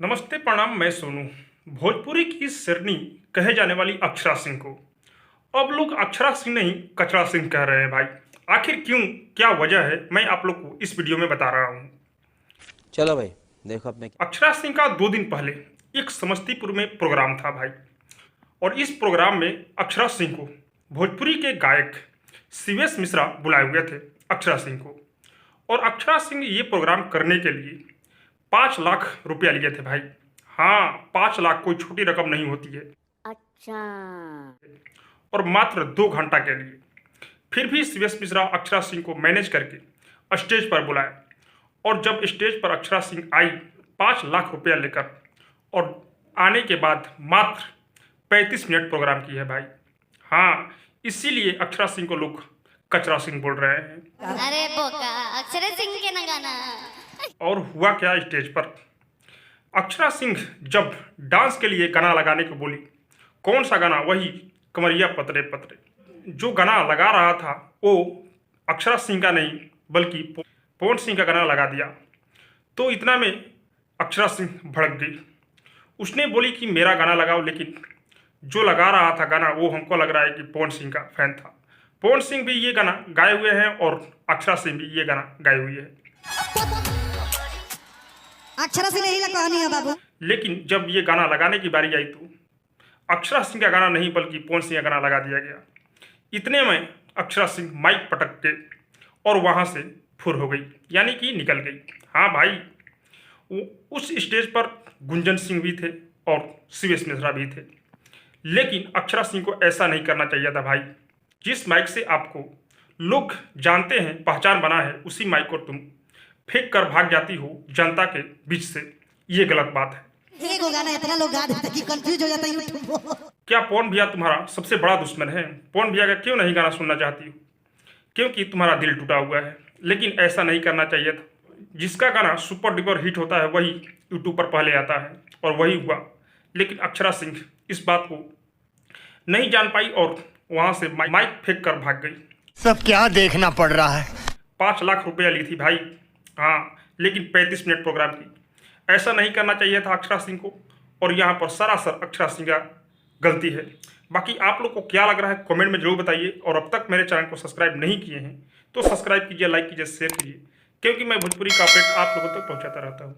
नमस्ते प्रणाम, मैं सोनू। भोजपुरी की शेरनी कहे जाने वाली अक्षरा सिंह को अब लोग अक्षरा सिंह नहीं कचरा सिंह कह रहे हैं भाई। आखिर क्यों, क्या वजह है, मैं आप लोग को इस वीडियो में बता रहा हूँ। चलो भाई देखो अपने। अक्षरा सिंह का 2 दिन पहले एक समस्तीपुर में प्रोग्राम था भाई, और इस प्रोग्राम में अक्षरा सिंह को भोजपुरी के गायक शिवेश मिश्रा बुलाए हुए थे अक्षरा सिंह को। और अक्षरा सिंह ये प्रोग्राम करने के लिए 5 लाख रुपया लिए थे भाई। हाँ, 5 लाख कोई छोटी रकम नहीं होती है। अच्छा। और मात्र 2 घंटा के लिए। फिर भी शिवेश मिश्रा अक्षरा सिंह को मैनेज करके स्टेज पर बुलाए, और जब स्टेज पर अक्षरा सिंह आई 5 लाख रुपया लेकर, और आने के बाद मात्र 35 मिनट प्रोग्राम की है भाई। हाँ, इसीलिए अक्षरा सिंह को लोग कचरा सिंह बोल रहे हैं। अरे बोका, अक्षरा सिंह के ना गाना। और हुआ क्या, स्टेज पर अक्षरा सिंह जब डांस के लिए गाना लगाने को बोली, कौन सा गाना, वही कमरिया पतरे पतरे। जो गाना लगा रहा था वो अक्षरा सिंह का नहीं बल्कि पवन सिंह का गाना लगा दिया। तो इतना में अक्षरा सिंह भड़क गई। उसने बोली कि मेरा गाना लगाओ, लेकिन जो लगा रहा था गाना वो हमको लग रहा है कि पवन सिंह का फैन था। पवन सिंह भी ये गाना गाए हुए हैं और अक्षरा सिंह भी ये गाना गाए हुई है। अक्षरा सिंह यही कहानी है बाबू। लेकिन जब ये गाना लगाने की बारी आई तो अक्षरा सिंह का गाना नहीं बल्कि पवन सिंह का गाना लगा दिया गया। इतने में अक्षरा सिंह माइक पटक के और वहाँ से फुर हो गई, यानी कि निकल गई। हाँ भाई, उस स्टेज पर गुंजन सिंह भी थे और शिवेश मिश्रा भी थे, लेकिन अक्षरा सिंह को ऐसा नहीं करना चाहिए था भाई। जिस माइक से आपको लोग जानते हैं, पहचान बना है, उसी माइक को तुम फेंक कर भाग जाती हो जनता के बीच से। ये गलत बात है। एक गाना इतना लोग गा देते कि कंफ्यूज हो जाता है यूट्यूब। क्या पवन भैया तुम्हारा सबसे बड़ा दुश्मन है? पवन भैया का क्यों नहीं गाना सुनना चाहती हो? क्योंकि तुम्हारा दिल टूटा हुआ है। लेकिन ऐसा नहीं करना चाहिए था। जिसका गाना सुपर डुपर हिट होता है वही यूट्यूब पर पहले आता है, और वही हुआ। लेकिन अक्षरा सिंह इस बात को नहीं जान पाई और वहाँ से माइक फेंक कर भाग गई। सब क्या देखना पड़ रहा है। 5 लाख रुपया ली थी भाई। हाँ, लेकिन 35 मिनट प्रोग्राम की। ऐसा नहीं करना चाहिए था अक्षरा सिंह को, और यहाँ पर सरासर अक्षरा सिंह का गलती है। बाकी आप लोग को क्या लग रहा है कमेंट में जरूर बताइए, और अब तक मेरे चैनल को सब्सक्राइब नहीं किए हैं तो सब्सक्राइब कीजिए, लाइक कीजिए, शेयर कीजिए, क्योंकि मैं भोजपुरी का अपडेट आप लोगों तक पहुँचाता रहता हूँ।